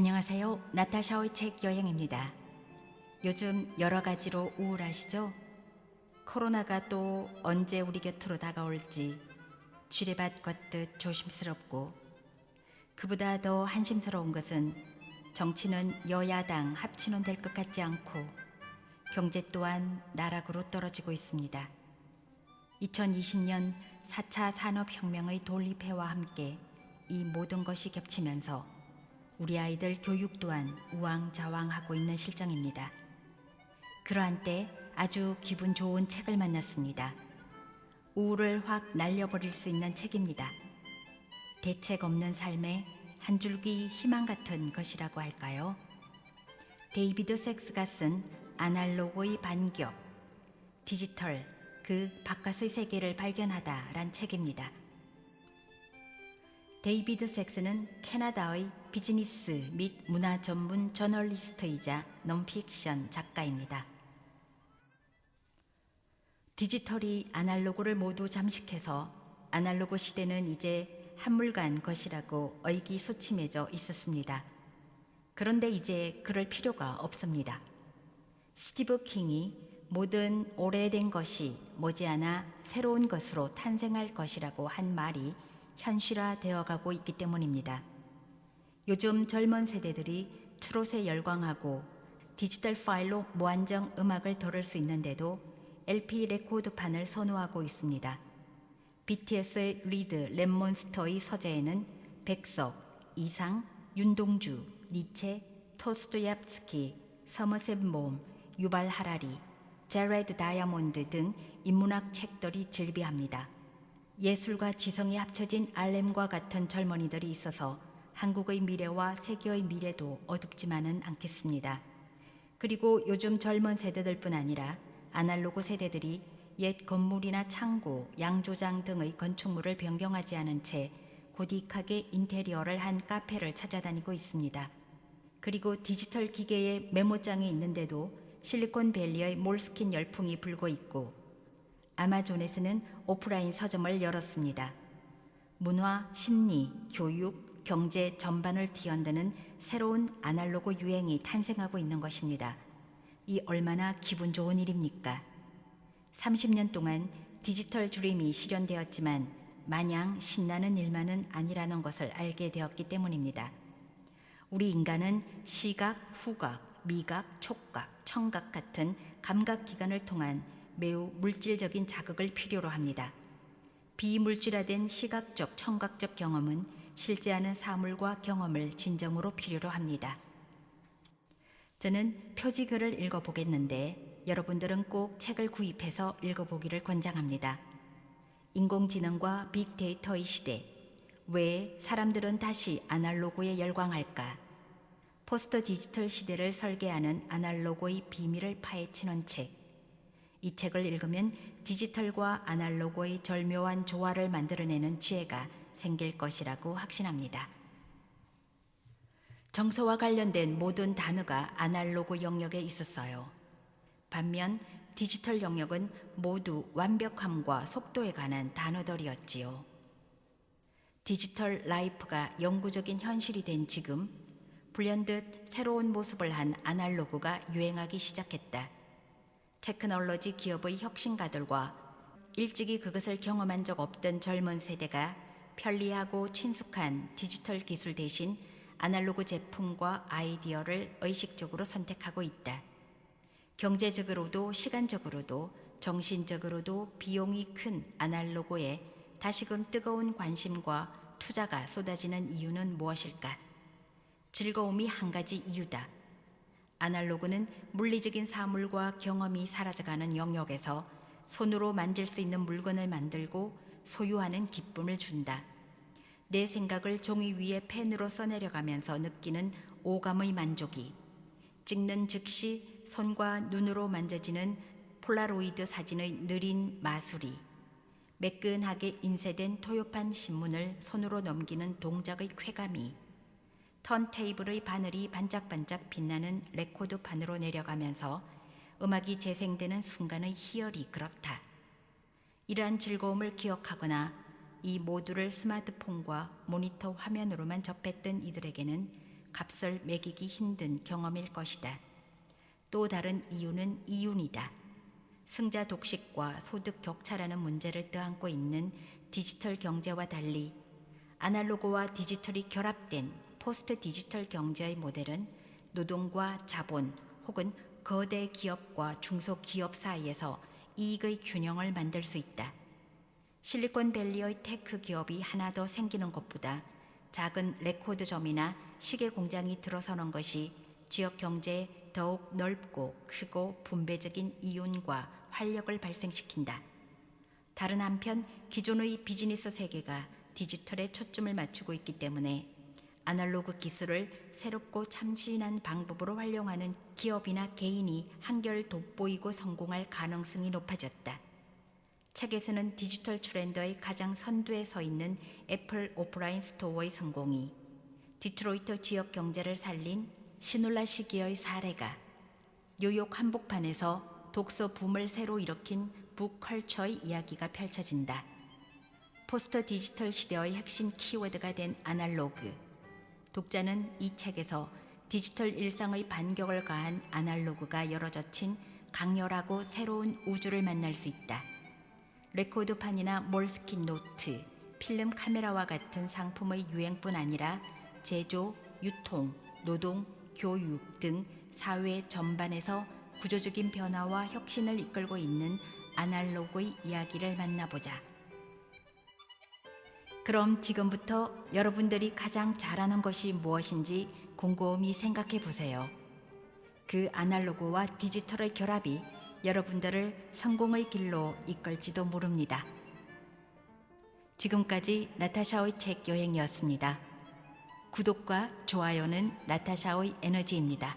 안녕하세요. 나타샤의 책 여행입니다. 요즘 여러 가지로 우울하시죠? 코로나가 또 언제 우리 곁으로 다가올지 쥐레밭 걷듯 조심스럽고, 그보다 더 한심스러운 것은 정치는 여야당 합치면 될 것 같지 않고 경제 또한 나락으로 떨어지고 있습니다. 2020년 4차 산업혁명의 돌입해와 함께 이 모든 것이 겹치면서 우리 아이들 교육 또한 우왕좌왕하고 있는 실정입니다. 그러한 때 아주 기분 좋은 책을 만났습니다. 우울을 확 날려버릴 수 있는 책입니다. 대책 없는 삶의 한 줄기 희망 같은 것이라고 할까요? 데이비드 섹스가 쓴 아날로그의 반격, 디지털, 그 바깥의 세계를 발견하다란 책입니다. 데이비드 섹스는 캐나다의 비즈니스 및 문화 전문 저널리스트이자 논픽션 작가입니다. 디지털이 아날로그를 모두 잠식해서 아날로그 시대는 이제 한물간 것이라고 의기소침해져 있었습니다. 그런데 이제 그럴 필요가 없습니다. 스티브 킹이 모든 오래된 것이 머지않아 새로운 것으로 탄생할 것이라고 한 말이 현실화되어 가고 있기 때문입니다. 요즘 젊은 세대들이 트롯에 열광하고 디지털 파일로 무한정 음악을 들을 수 있는데도 LP 레코드판을 선호하고 있습니다. BTS의 리드 랩몬스터의 서재에는 백석, 이상, 윤동주, 니체, 토스토옙스키, 서머셋 몬, 유발 하라리, 제레드 다이아몬드 등 인문학 책들이 즐비합니다. 예술과 지성이 합쳐진 알렘과 같은 젊은이들이 있어서 한국의 미래와 세계의 미래도 어둡지만은 않겠습니다. 그리고 요즘 젊은 세대들뿐 아니라 아날로그 세대들이 옛 건물이나 창고, 양조장 등의 건축물을 변경하지 않은 채 고딕하게 인테리어를 한 카페를 찾아다니고 있습니다. 그리고 디지털 기계에 메모장이 있는데도 실리콘밸리의 몰스킨 열풍이 불고 있고, 아마존에서는 오프라인 서점을 열었습니다. 문화, 심리, 교육, 경제 전반을 뒤흔드는 새로운 아날로그 유행이 탄생하고 있는 것입니다. 이 얼마나 기분 좋은 일입니까? 30년 동안 디지털 드림이 실현되었지만 마냥 신나는 일만은 아니라는 것을 알게 되었기 때문입니다. 우리 인간은 시각, 후각, 미각, 촉각, 청각 같은 감각기관을 통한 매우 물질적인 자극을 필요로 합니다. 비물질화된 시각적, 청각적 경험은 실제하는 사물과 경험을 진정으로 필요로 합니다. 저는 표지글을 읽어보겠는데 여러분들은 꼭 책을 구입해서 읽어보기를 권장합니다. 인공지능과 빅데이터의 시대, 왜 사람들은 다시 아날로그에 열광할까? 포스트 디지털 시대를 설계하는 아날로그의 비밀을 파헤치는 책. 이 책을 읽으면 디지털과 아날로그의 절묘한 조화를 만들어내는 지혜가 생길 것이라고 확신합니다. 정서와 관련된 모든 단어가 아날로그 영역에 있었어요. 반면 디지털 영역은 모두 완벽함과 속도에 관한 단어들이었지요. 디지털 라이프가 영구적인 현실이 된 지금, 불현듯 새로운 모습을 한 아날로그가 유행하기 시작했다. 테크놀로지 기업의 혁신가들과 일찍이 그것을 경험한 적 없던 젊은 세대가 편리하고 친숙한 디지털 기술 대신 아날로그 제품과 아이디어를 의식적으로 선택하고 있다. 경제적으로도 시간적으로도 정신적으로도 비용이 큰 아날로그에 다시금 뜨거운 관심과 투자가 쏟아지는 이유는 무엇일까? 즐거움이 한 가지 이유다. 아날로그는 물리적인 사물과 경험이 사라져가는 영역에서 손으로 만질 수 있는 물건을 만들고 소유하는 기쁨을 준다. 내 생각을 종이 위에 펜으로 써내려가면서 느끼는 오감의 만족이, 찍는 즉시 손과 눈으로 만져지는 폴라로이드 사진의 느린 마술이, 매끈하게 인쇄된 토요판 신문을 손으로 넘기는 동작의 쾌감이, 턴테이블의 바늘이 반짝반짝 빛나는 레코드판으로 내려가면서 음악이 재생되는 순간의 희열이 그렇다. 이러한 즐거움을 기억하거나 이 모두를 스마트폰과 모니터 화면으로만 접했던 이들에게는 값을 매기기 힘든 경험일 것이다. 또 다른 이유는 이윤이다. 승자 독식과 소득 격차라는 문제를 떠안고 있는 디지털 경제와 달리 아날로그와 디지털이 결합된 포스트 디지털 경제의 모델은 노동과 자본 혹은 거대 기업과 중소기업 사이에서 이익의 균형을 만들 수 있다. 실리콘밸리의 테크 기업이 하나 더 생기는 것보다 작은 레코드점이나 시계 공장이 들어서는 것이 지역 경제에 더욱 넓고 크고 분배적인 이윤과 활력을 발생시킨다. 다른 한편 기존의 비즈니스 세계가 디지털에 초점을 맞추고 있기 때문에 아날로그 기술을 새롭고 참신한 방법으로 활용하는 기업이나 개인이 한결 돋보이고 성공할 가능성이 높아졌다. 책에서는 디지털 트렌드의 가장 선두에 서 있는 애플 오프라인 스토어의 성공이 디트로이트 지역 경제를 살린 시놀라 시기의 사례가 뉴욕 한복판에서 독서 붐을 새로 일으킨 북컬처의 이야기가 펼쳐진다. 포스트 디지털 시대의 핵심 키워드가 된 아날로그. 독자는 이 책에서 디지털 일상의 반격을 가한 아날로그가 열어젖힌 강렬하고 새로운 우주를 만날 수 있다. 레코드판이나 몰스킨 노트, 필름 카메라와 같은 상품의 유행뿐 아니라 제조, 유통, 노동, 교육 등 사회 전반에서 구조적인 변화와 혁신을 이끌고 있는 아날로그의 이야기를 만나보자. 그럼 지금부터 여러분들이 가장 잘하는 것이 무엇인지 곰곰이 생각해 보세요. 그 아날로그와 디지털의 결합이 여러분들을 성공의 길로 이끌지도 모릅니다. 지금까지 나타샤의 책 여행이었습니다. 구독과 좋아요는 나타샤의 에너지입니다.